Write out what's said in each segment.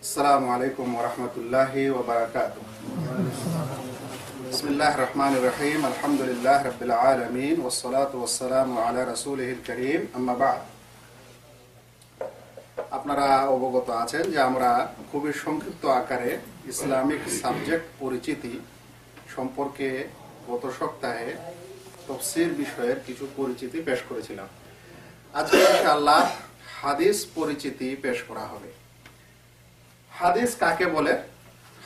আসসালামু আলাইকুম ওয়া রাহমাতুল্লাহি ওয়া বারাকাতুহু। বিসমিল্লাহির রহমানির রহিম। আলহামদুলিল্লাহি রাব্বিল আলামিন ওয়াস সালাতু ওয়াস সালামু আলা রাসূলিহিল কারীম, আম্মা বা'দ। আপনারা অবগত আছেন যে আমরা খুবই সংক্ষিপ্ত আকারে ইসলামিক সাবজেক্ট পরিচিতি সম্পর্কে গত সপ্তাহে তাফসীর বিষয়ের কিছু পরিচিতি পেশ করেছিলাম। আজকে ইনশাআল্লাহ হাদিস পরিচিতি পেশ করা হবে। হাদিস কাকে বলে?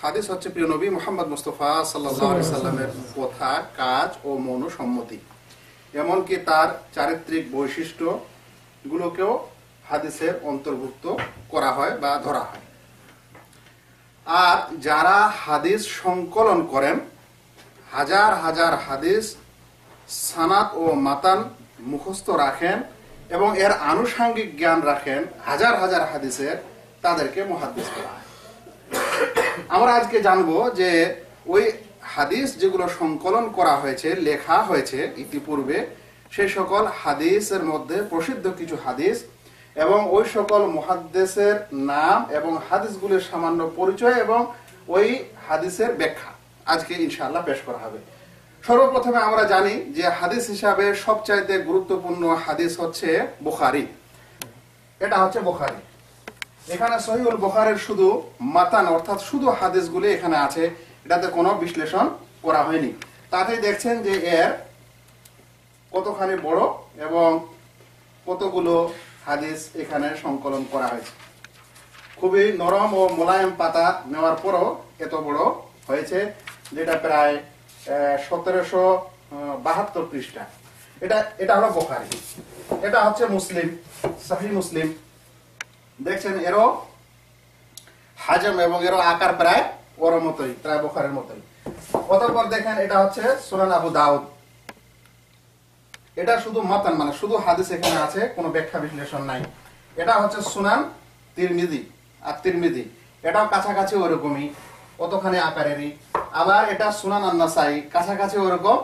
হাদিস হচ্ছে প্রিয় নবী মুহাম্মদ মুস্তাফা সাল্লাল্লাহু আলাইহি সাল্লামের কথা, কাজ ও মনোসম্মতি, এমনকি তার চারিত্রিক বৈশিষ্ট্যগুলোকেও হাদিসের অন্তর্ভুক্ত করা হয় বা ধরা হয়। আর যারা হাদিস সংকলন করেন, হাজার হাজার হাদিস সানাদ ও মাতান মুখস্থ রাখেন এবং এর আনুষঙ্গিক জ্ঞান রাখেন হাজার হাজার হাদিসের, তাদেরকে মুহাদ্দিস বলা হয়। আমরা আজকে জানবো যে ওই হাদিস যেগুলো সংকলন করা হয়েছে, লেখা হয়েছে ইতিপূর্বে, সেই সকল হাদিসের মধ্যে প্রসিদ্ধ কিছু হাদিস এবং ওই সকল মুহাদ্দিসের নাম এবং হাদিসগুলির সামান্য পরিচয় এবং ওই হাদিসের ব্যাখ্যা আজকে ইনশাআল্লাহ পেশ করা হবে। সর্বপ্রথমে আমরা জানি যে হাদিস হিসাবে সবচাইতে গুরুত্বপূর্ণ হাদিস হচ্ছে বুখারী। এটা হচ্ছে বুখারী। এখানে সহিহুল বুখারীর শুধু মাতান অর্থাৎ শুধু হাদিসগুলি এখানে আছে, এটাতে কোনো বিশ্লেষণ করা হয়নি। তাতেই দেখছেন যে এর কতখানি বড় এবং কতগুলো হাদিস এখানে সংকলন করা হয়েছে। খুবই নরম ও মোলায়েম পাতা নেওয়ার পরও এত বড় হয়েছে, যেটা প্রায় 1772 পৃষ্ঠা। এটা হলো বুখারী। এটা হচ্ছে মুসলিম, সহিহ মুসলিম। দেখছেন এরও হাজম এবং এরও আকার প্রায় ওর মতোই, প্রায় বুখারীর মতোই। অতঃপর দেখেন এটা হচ্ছে সুনান আবু দাউদ। এটা শুধু মাতান, মানে শুধু হাদিস এখানে আছে, কোনো ব্যাখ্যা বিশ্লেষণ নাই। এটা হচ্ছে সুনান তিরমিজি, আর তিরমিজি এটাও কাছাকাছি ওরকমই, কতখানি আকারেরই। আবার এটা সুনান আন-নাসাই, কাছাকাছি ওরকম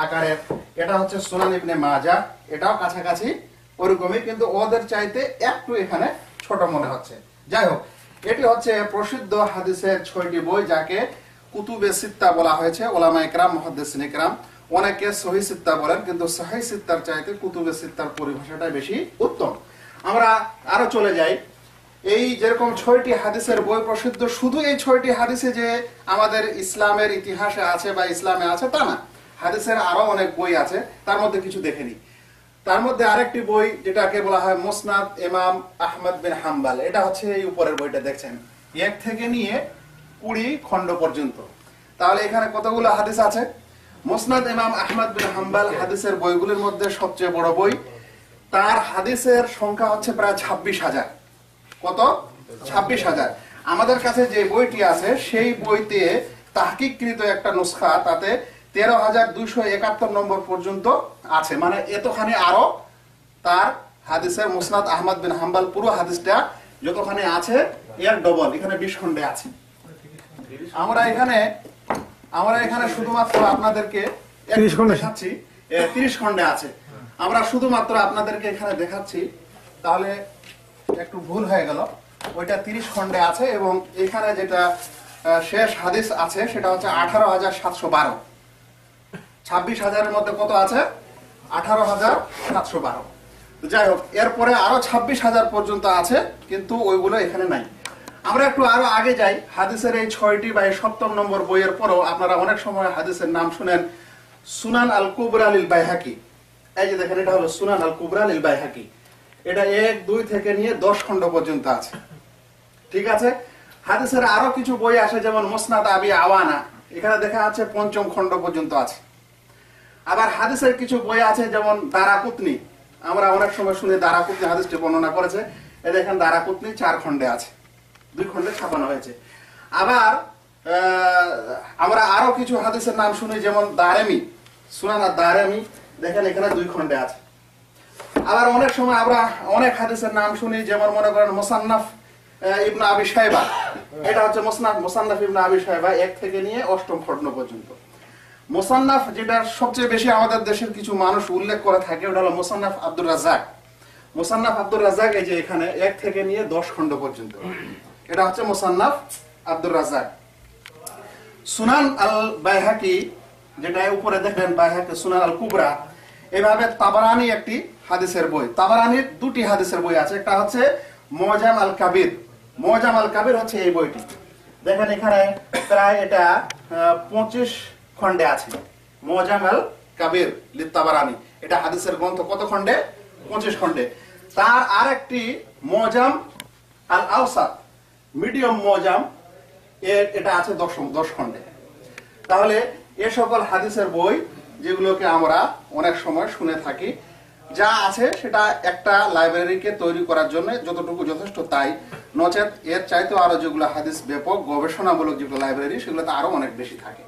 আকারের। এটা হচ্ছে সুনান ইবনে মাজাহ, এটাও কাছাকাছি ওরকমই, কিন্তু ওদের চাইতে একটু এখানে ছোট মনে হচ্ছে। যাই হোক, এটি হচ্ছে প্রসিদ্ধ হাদিসের 6টি বই, যাকে কুতুবে সিত্তা বলা হয়েছে। ওলামায়ে কেরাম, মুহাদ্দিসিন কেরাম অনেকে সহিহ সিত্তা বলেন, কিন্তু সহিহ সিত্তার চাইতে কুতুবে সিত্তার পরিভাষাটা বেশি উত্তম। আমরা আরো চলে যাই। এই যেরকম 6টি হাদিসের বই প্রসিদ্ধ, শুধু এই 6টি হাদিসে যে আমাদের ইসলামের ইতিহাসে আছে বা ইসলামে আছে তা না, হাদিসের আরো অনেক বই আছে, তার মধ্যে কিছু দেখে নিই। তার মধ্যে আরেকটি বই যেটাকে বলা হয় মুসনাদ ইমাম আহমদ বিন হাম্বল। এটা হচ্ছে এই উপরের বইটা দেখছেন, 1 থেকে নিয়ে 20 খণ্ড পর্যন্ত। তাহলে এখানে কতগুলো হাদিস আছে? মুসনাদ ইমাম আহমদ বিন হাম্বল হাদিসের বইগুলির মধ্যে সবচেয়ে বড় বই। তার হাদিসের সংখ্যা হচ্ছে প্রায় 26,000। কত? 26,000। আমাদের কাছে যে বইটি আছে সেই বইতে তাহকিককৃত একটা নুসখা, তাতে 13,271 নম্বর পর্যন্ত আছে। মানে এতখানি আরো তার হাদিসের মুসনাদ আহমদ বিন হাম্বল পুরো হাদিসটা যতখানি আছে এর ডবল, এখানে 20 খণ্ডে আছে। আমরা এখানে শুধুমাত্র আপনাদেরকে 30 খণ্ডে আছে। আমরা শুধুমাত্র আপনাদেরকে এখানে দেখাচ্ছি, তাহলে একটু ভুল হয়ে গেল। ওইটা 30 খণ্ডে আছে এবং এখানে যেটা শেষ হাদিস আছে সেটা হচ্ছে 18,712। 26,000-এর মধ্যে কত আছে? 18,712। যাই হোক, এরপরে আরো 26,000 পর্যন্ত আছে, কিন্তু ওইগুলো এখানে নাই। আমরা একটু আরো আগে যাই। হাদিসের এই 6টি বা 7ম নম্বর বইয়ের পরেও আপনারা অনেক সময় হাদিসের নাম শুনেন সুনান আল কুবরা লিল বাইহাকি। এই যে দেখেন, এটা হলো সুনান আল কুবরা লিল বাইহাকি। এটা 1, 2 থেকে নিয়ে 10 খণ্ড পর্যন্ত আছে। ঠিক আছে। হাদিসের আরো কিছু বই আছে, যেমন মুসনাদ আবি আওয়ানা, এখানে দেখা আছে 5ম খণ্ড পর্যন্ত আছে। আবার হাদিসের কিছু বই আছে, যেমন দারাকুতনি। আমরা অনেক সময় শুনি দারাকুতনি হাদিসটি বর্ণনা করেছে। এই দেখেন দারাকুতনি 4 খণ্ডে আছে, 2 খণ্ডে ছাপানো হয়েছে। আবার আমরা আরো কিছু হাদিসের নাম শুনি, যেমন দারেমি, সুনান দারেমি, দেখেন এখানে 2 খণ্ডে আছে। আবার অনেক সময় আমরা অনেক হাদিসের নাম শুনি, যেমন মনে করেন মুসান্নাফ ইবনে আবি শাইবা। এটা হচ্ছে মুসান্নাফ ইবনে আবি শাইবা, 1 থেকে নিয়ে 8ম খণ্ড পর্যন্ত। মুসান্নাফ যেটা সবচেয়ে বেশি আমাদের দেশের কিছু মানুষ উল্লেখ করে থাকে, ওটা হলো মুসান্নাফ আব্দুর রাজ্জাক। মুসান্নাফ আব্দুর রাজ্জাক এই যে এখানে 1 থেকে নিয়ে 10 খণ্ড পর্যন্ত। এটা হচ্ছে মুসান্নাফ আব্দুর রাজ্জাক। সুনান আল বাইহাকি, যেটা উপরে দেখবেন বাইহাকি সুনান আল কুবরা, এভাবে তাবারানি একটি হাদিসের বই। তাবারানির দুটি হাদিসের বই আছে, একটা হচ্ছে মুআজাম আল কাবির। মুআজাম আল কাবির হচ্ছে এই বইটি, দেখেন এখানে প্রায় এটা 25 খণ্ডে আছে। মুআজাম আল কাবির লিত তাবারানি, এটা হাদিসের গ্রন্থ। কত খণ্ডে? 25 খণ্ডে। তার আরেকটি মুআজাম আল আওসাত, মিডিয়াম মুআজাম, এটা আছে 10 খণ্ডে। তাহলে এ সকল হাদিসের বই যেগুলোকে আমরা অনেক সময় শুনে থাকি, যা আছে সেটা একটা লাইব্রেরিকে তৈরি করার জন্য যতটুকু যথেষ্ট তাই, নচেত এর চাইতেও আরো যেগুলো হাদিস ব্যাপক গবেষণামূলক যেগুলো লাইব্রেরি, সেগুলোতে আরো অনেক বেশি থাকে।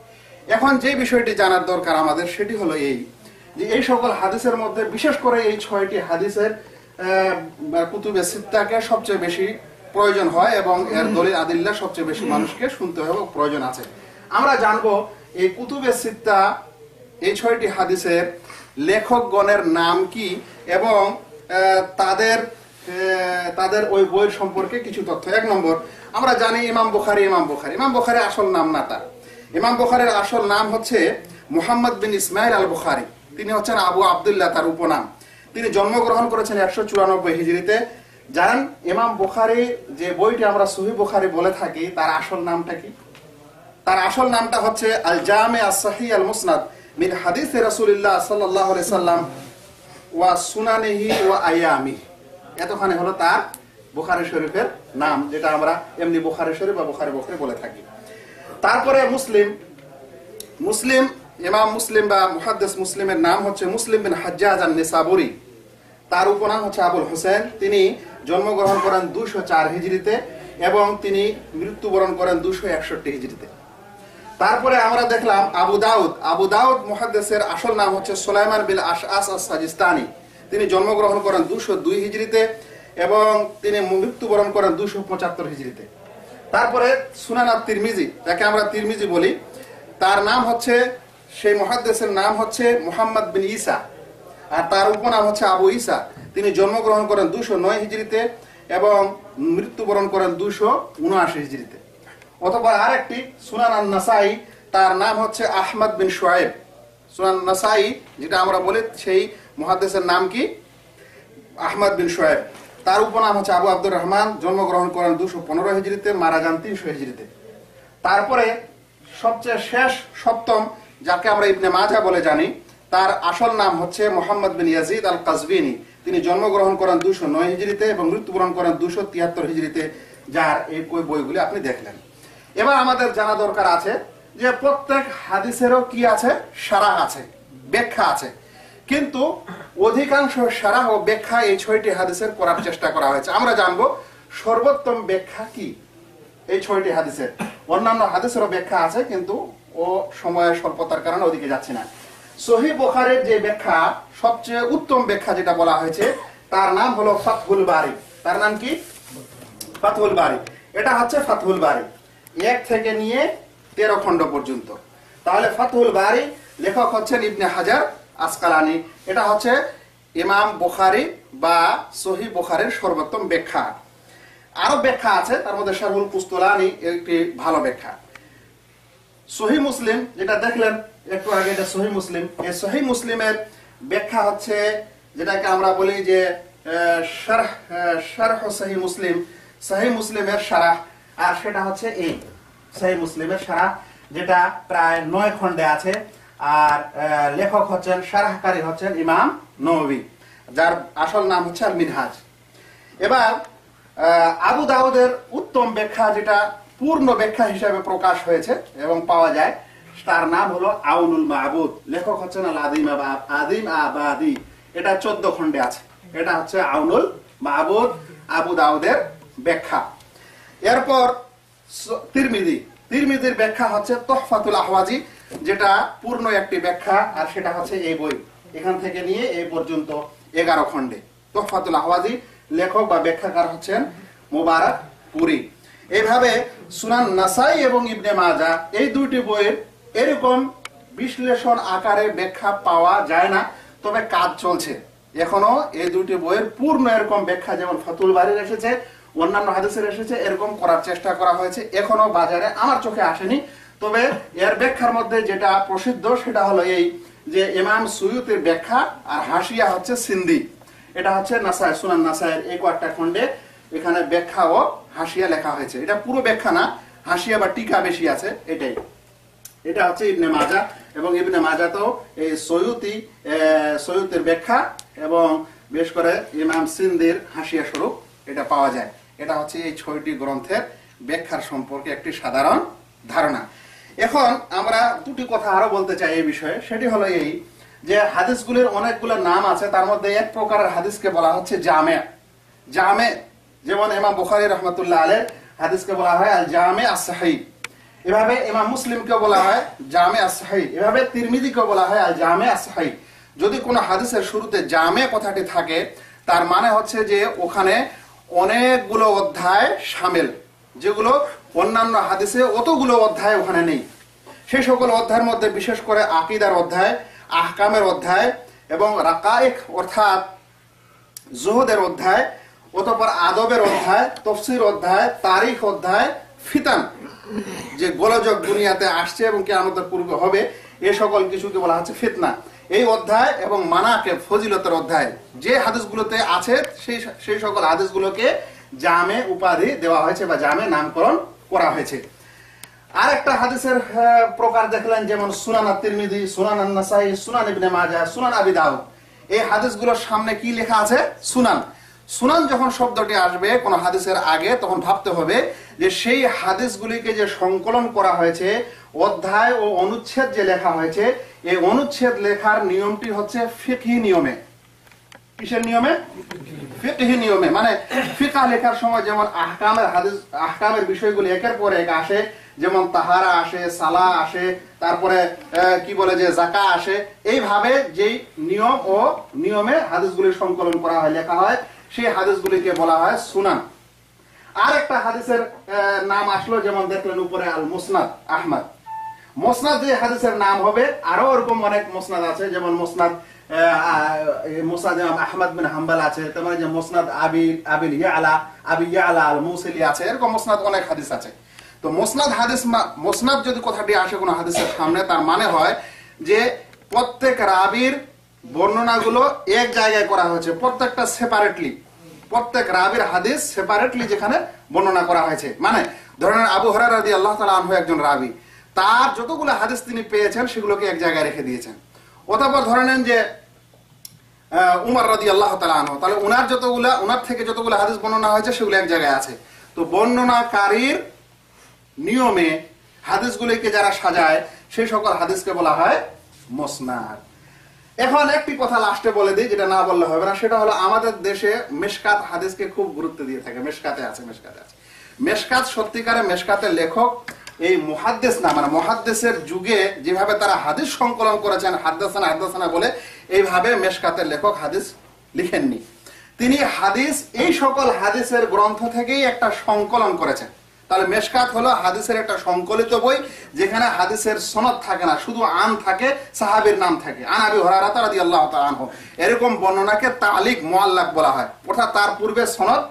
এখন যে বিষয়টি জানার দরকার আমাদের সেটি হলো এই, যে এই সকল হাদিসের মধ্যে বিশেষ করে এই 6টি হাদিসের কুতুবে সিত্তাকে সবচেয়ে বেশি প্রয়োজন হয় এবং এর দলিল আদিল্লা সবচেয়ে বেশি মানুষকে শুনতে হবে, প্রয়োজন আছে। আমরা জানবো এই কুতুবে সিত্তা, এই 6টি হাদিসের লেখকগণের নাম কি এবং তাদের ওই বইয়ের সম্পর্কে কিছু তথ্য। 1 নম্বর, আমরা জানি ইমাম বুখারী। ইমাম বুখারী আসল নাম না তার। ইমাম বুখারীর আসল নাম হচ্ছে মুহাম্মদ বিন ইসমাইল আল বুখারী। তিনি হচ্ছেন আবু আব্দুল্লাহ, তার উপনাম। তিনি জন্মগ্রহণ করেছেন 194 হিজরিতে। জানেন ইমাম বুখারী যে বইটি আমরা সহিহ বুখারী বলে থাকি, তার আসল নামটা কি? তার আসল নামটা হচ্ছে আল জামি আস সহিহ আল মুসনাদ মিন হাদিস রাসূলুল্লাহ সাল্লাল্লাহু আলাইহি সাল্লাম ওয়া সুনানিহি ওয়া আয়ামিহি। এতখানি হলো তার বুখারী শরীফের নাম, যেটা আমরা এমনি বুখারী শরীফ বা বুখারী বলে থাকি। তারপরে মুসলিম, ইমাম মুসলিম বা মুহাদ্দিস মুসলিমের নাম হচ্ছে মুসলিম বিন হাজ্জাজ আন-নিসাবুরি। তার উপনাম হচ্ছে আবুল হোসেন। তিনি জন্মগ্রহণ করেন 204 হিজরিতে এবং তিনি মৃত্যুবরণ করেন 261 হিজরিতে। তারপরে আমরা দেখলাম আবু দাউদ মুহাদ্দিসের আসল নাম হচ্ছে সুলাইমান বিন আশআস আস-সাজিস্তানি। তিনি জন্মগ্রহণ করেন 202 হিজরিতে এবং তিনি মৃত্যুবরণ করেন 275 হিজরিতে। তারপরে সুনান আত-তিরমিজি, যাকে আমরা তিরমিজি বলি, তার নাম হচ্ছে, সেই মুহাদ্দিসের নাম হচ্ছে মুহাম্মদ বিন ঈসা, আর তার উপনাম হচ্ছে আবু ঈসা। তিনি জন্মগ্রহণ করেন 209 হিজরিতে এবং মৃত্যুবরণ করেন 279 হিজরিতে। অথবা আরেকটি সুনান আন-নাসাই, তার নাম হচ্ছে আহমদ বিন শুআইব। সুনান নাসাই যেটা আমরা বলি, সেই মুহাদ্দিসের নাম কি? আহমদ বিন শুআইব। তার উপনাম হচ্ছে আবু আব্দুর রহমান। জন্মগ্রহণ করেন 215 হিজরিতে, মারা যান 300 হিজরিতে। তারপরে সবচেয়ে শেষ, সপ্তম, যাকে আমরা ইবনে মাজাহ বলে জানি, তার আসল নাম হচ্ছে মুহাম্মদ বিন ইয়াজিদ আল কাজবিনী। তিনি জন্মগ্রহণ করেন 209 হিজরিতে এবং মৃত্যুবরণ করেন 273 হিজরিতে, যার এই বইগুলি আপনি দেখলেন। এবার আমাদের জানা দরকার আছে যে প্রত্যেক হাদিসেরও কি আছে? শারাহ আছে, ব্যাখ্যা আছে। কিন্তু অধিকাংশ শারাহ ও ব্যাখ্যা এই 6টি হাদিসের করার চেষ্টা করা হয়েছে। আমরা জানবো সর্বোত্তম ব্যাখ্যা কি এই 6টি হাদিসের। অন্যান্য হাদিসেরও ব্যাখ্যা আছে, কিন্তু ও সময়ের স্বল্পতার কারণে ওদিকে যাচ্ছি না। সহিহ বুখারীর যে ব্যাখ্যা, সবচেয়ে উত্তম ব্যাখ্যা যেটা বলা হয়েছে, তার নাম হলো ফাতহুল বারী। তার নাম কি? ফাতহুল বারী। এটা হচ্ছে ফাতহুল বারী, 1 থেকে নিয়ে 13 খণ্ড পর্যন্ত। তাহলে ফাতহুল বারী, লেখক হচ্ছেন ইবনে হাজার আসকালানি। এটা হচ্ছে ইমাম বুখারী বা সহিহ বুখারীর সর্বোত্তম ব্যাখ্যা। আরো ব্যাখ্যা আছে, তার মধ্যে শারহুল কুস্তুলানি একটি ভালো ব্যাখ্যা। সহিহ মুসলিম যেটা দেখলেন একটু আগে, এটা সহিহ মুসলিম। এই সহিহ মুসলিমের ব্যাখ্যা হচ্ছে, যেটাকে আমরা বলি যে শারহ সহিহ মুসলিম, সহিহ মুসলিমের শারাহ। আর সেটা হচ্ছে এই সহিহ মুসলিমের শারাহ, যেটা প্রায় 9 খণ্ডে আছে। আর লেখক হচ্ছেন, শারাহকারী হচ্ছেন ইমাম নববী, যার আসল নাম হচ্ছে আল মিনহাজ। এবার আবু দাউদের উত্তম ব্যাখ্যা, যেটা পূর্ণ ব্যাখ্যা হিসেবে প্রকাশ হয়েছে এবং পাওয়া যায়, তার নাম হলো আউনুল মাবুদ। লেখক হচ্ছেন আল আদিম আবাদি। এটা 14 খণ্ডে আছে। এটা হচ্ছে আউনুল মাবুদ, আবু দাউদের ব্যাখ্যা। এরপর তিরমিজির ব্যাখ্যা হচ্ছে তুহফাতুল আহওয়াজি, যেটা পূর্ণ একটি ব্যাখ্যা, আর সেটা হচ্ছে এই বই, এখান থেকে নিয়ে এই পর্যন্ত 11 খণ্ডে। তুহফাতুল আহওয়াজি, লেখক বা ব্যাখ্যাকার হচ্ছেন মুবারক পুরী। এইভাবে সুনান নাসাই এবং ইবনে মাজাহ, এই দুইটি বইয়ের এরকম বিশ্লেষণ আকারে ব্যাখ্যা পাওয়া যায় না, তবে কাজ চলছে এখনো এই দুইটি বইয়ের পূর্ণ এরকম ব্যাখ্যা, যেমন ফাতুল বারীর এসেছে, অন্যান্য হাদিসের এসেছে এরকম করার চেষ্টা করা হয়েছে, এখনো বাজারে আমার চোখে আসেনি। তবে এর ব্যাখ্যার মধ্যে যেটা প্রসিদ্ধ সেটা হলো এই যে ইমাম সুয়ুতির ব্যাখ্যা আর হাসিয়া হচ্ছে সিন্ধি। এটা হচ্ছে নাসাই, সুনান নাসাইয়ের এই কয়েকটা খণ্ডে এখানে ব্যাখ্যা ও হাসিয়া লেখা হয়েছে। এটা পুরো ব্যাখ্যা না, হাসিয়া বা টিকা বেশি আছে এটাই। এটা হচ্ছে ইবনে মাজা, এবং ইবনে মাজা তো এই সৈয়ুতের ব্যাখ্যা এবং বেশ করে ইমাম সিন্দির হাসিয়া স্বরূপ এটা পাওয়া যায়। এটা হচ্ছে এই 6টি গ্রন্থের ব্যাখ্যার সম্পর্কে একটি সাধারণ ধারণা। এখন আমরা দুটি কথা আরো বলতে চাই এই বিষয়ে। সেটি হলো এই যে হাদিসগুলির অনেকগুলো নাম আছে, তার মধ্যে এক প্রকারের হাদিসকে বলা হচ্ছে জামে। জামে যেমন ইমাম বুখারী রাহমাতুল্লাহ আলাইহি হাদিসকে বলা হয় আল জামে আস-সাহিহ, এভাবে ইমাম মুসলিমকে বলা হয় জামে আস-সাহিহ, এভাবে তিরমিজিকে বলা হয় আল জামে আস-সাহিহ। যদি কোনো হাদিসের শুরুতে জামে কথাটি থাকে তার মানে হচ্ছে যে ওখানে অনেকগুলো অধ্যায় শামিল, যেগুলো অন্যান্য হাদিসে অতগুলো অধ্যায় ওখানে নেই। সেই সকল অধ্যায়ের মধ্যে বিশেষ করে আকীদার অধ্যায়, আহকামের অধ্যায় এবং রাকায়েক অর্থাৎ জুহুদের অধ্যায়, অতঃপর আদবের অধ্যায়, তাফসীর অধ্যায়, তারিখ অধ্যায়, ফিতান যে গোলযোগ দুনিয়াতে আসছে এবং কিয়ামতের পূর্বে হবে, এই সকল কিছুকে বলা হচ্ছে ফিতনা, এই অধ্যায় এবং মানাকিব ফজিলতের অধ্যায় যে হাদিসগুলোতে আছে সেই সকল হাদিসগুলোকে জামে উপাধি দেওয়া হয়েছে বা জামে নামকরণ করা হয়েছে। আর একটা হাদিসের প্রকার দেখলেন যেমন সুনান আত-তিরমিজি, সুনান আন-নাসাই, সুনান ইবনে মাজাহ, সুনান আবি দাউদ। এই হাদিসগুলোর সামনে কি লেখা আছে? সুনান। সুনান যখন শব্দটি আসবে কোন হাদিসের আগে তখন ভাবতে হবে যে সেই হাদিসগুলিকে যে সংকলন করা হয়েছে, অধ্যায় ও অনুচ্ছেদ যে লেখা হয়েছে, এই অনুচ্ছেদ লেখার নিয়মটি হচ্ছে ফিকহি নিয়মে। কিসের নিয়মে? ফিকহি নিয়মে। মানে ফিকহ লেখার সময় যেমন আহকামের বিষয়গুলি একের পর এক আসে, যেমন তাহারা আসে, সালাহ আসে, তারপরে কি বলে যে যাকাত আসে, এইভাবে যেই নিয়ম ও নিয়মে হাদিসগুলির সংকলন করা হয়, লেখা হয়, সেই হাদিসগুলিকে বলা হয় সুনান। আর একটা হাদিসের নাম আসলো যেমন দেখলেন উপরে আল মুসনাদ আহমদ। মুসনাদ যে হাদিসের নাম হবে, আরো এরকম অনেক মুসনাদ আছে, যেমন মুসনাদ আহমদ বিন হাম্বল আছে, তেমন যে মুসনাদ আবি ইয়ালা আল মুসিলি আছে, এরকম মুসনাদ অনেক হাদিস আছে। তো মুসনাদ হাদিস, মুসনাদ যদি কথাটি আসে কোন হাদিসের সামনে, তার মানে হয় যে প্রত্যেক রাবীর বর্ণনাগুলো এক জায়গায় করা হয়েছে, প্রত্যেকটা সেপারেটলি, প্রত্যেক রাবীর হাদিস সেপারেটলি যেখানে বর্ণনা করা হয়েছে। মানে ধরেন আবু হুরায়রা রাদিয়াল্লাহু তাআলা আনহু একজন রাবী, তার যতগুলো হাদিস তিনি পেয়েছেন সেগুলোকে এক জায়গায় রেখে দিয়েছেন। অতঃপর ধরে নেন যে উমর রাদিয়াল্লাহু তাআলা আনহু, তাহলে উনার থেকে যতগুলো হাদিস বর্ণনা হয়েছে সেগুলো এক জায়গায় আছে। তো বর্ণনাকারীর নিয়মে হাদিসগুলিকে যারা সাজায় সেই সকল হাদিসকে বলা হয় মুসনাদ। এখন একটি কথা লাস্টে বলে দিই, যেটা না বললে হবে না, সেটা হলো আমাদের দেশে মেশকাত হাদিসকে খুব গুরুত্ব দিয়ে থাকে। মেশকাতে আছে। মেশকাত সত্যিকারে মেশকাতের লেখক এই মুহাদ্দিস না, মানে মুহাদ্দিসের যুগে যেভাবে তারা হাদিস সংকলন করেছেন হাদাসানা বলে, এইভাবে মেশকাতের লেখক হাদিস লিখেননি। তিনি হাদিস, এই সকল হাদিসের গ্রন্থ থেকেই একটা সংকলন করেছেন। তাহলে মেশকাত হলো হাদিসের একটা সংকলিত বই, যেখানে হাদিসের সনদ থাকে না, শুধু আন থাকে, সাহাবীর নাম থাকে, আন আবি হুরায়রা রাদিয়াল্লাহু তাআলা আনহু। এরকম বর্ণনাকে তালিক মুআল্লাক বলা হয়, অর্থাৎ তার পূর্বে সনদ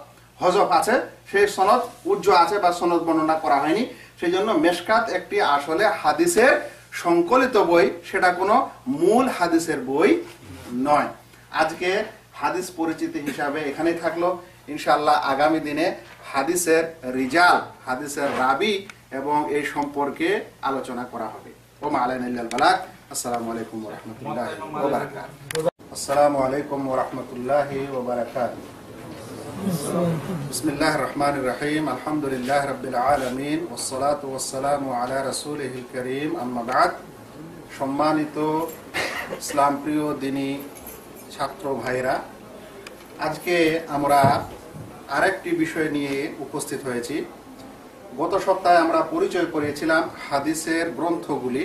হযফ আছে, সেই সনদ উজ্জ আছে বা সনদ বর্ণনা করা হয়নি। সেই জন্য মেশকাত একটি আসলে হাদিসের সংকলিত বই, সেটা কোনো মূল হাদিসের বই নয়। আজকে হাদিস পরিচিতি হিসাবে এখানেই থাকলো। ইনশাআল্লাহ আগামী দিনে হাদিসের রিজাল, হাদিসের রাবি এবং এই সম্পর্কে আলোচনা করা হবে। ওমা আলাইনা ইল্লাল বালাগ। আসসালামু আলাইকুম ওয়া রাহমাতুল্লাহি ওয়া বারাকাতুহু। আসসালামু আলাইকুম ওয়া রাহমাতুল্লাহি ওয়া বারাকাতুহু। বিসমিল্লাহির রহমানির রহিম। আলহামদুলিল্লাহি রাব্বিল আলামিন ওয়াস সালাতু ওয়াস সালামু আলা রাসূলিহিল কারীম, আম্মা বা'দ। সম্মানিত ইসলাম প্রিয় দ্বীনি ছাত্র ভাইরা, আজকে আমরা আরেকটি বিষয় নিয়ে উপস্থিত হয়েছি। গত সপ্তাহে আমরা পরিচয় করিয়েছিলাম হাদিসের গ্রন্থগুলি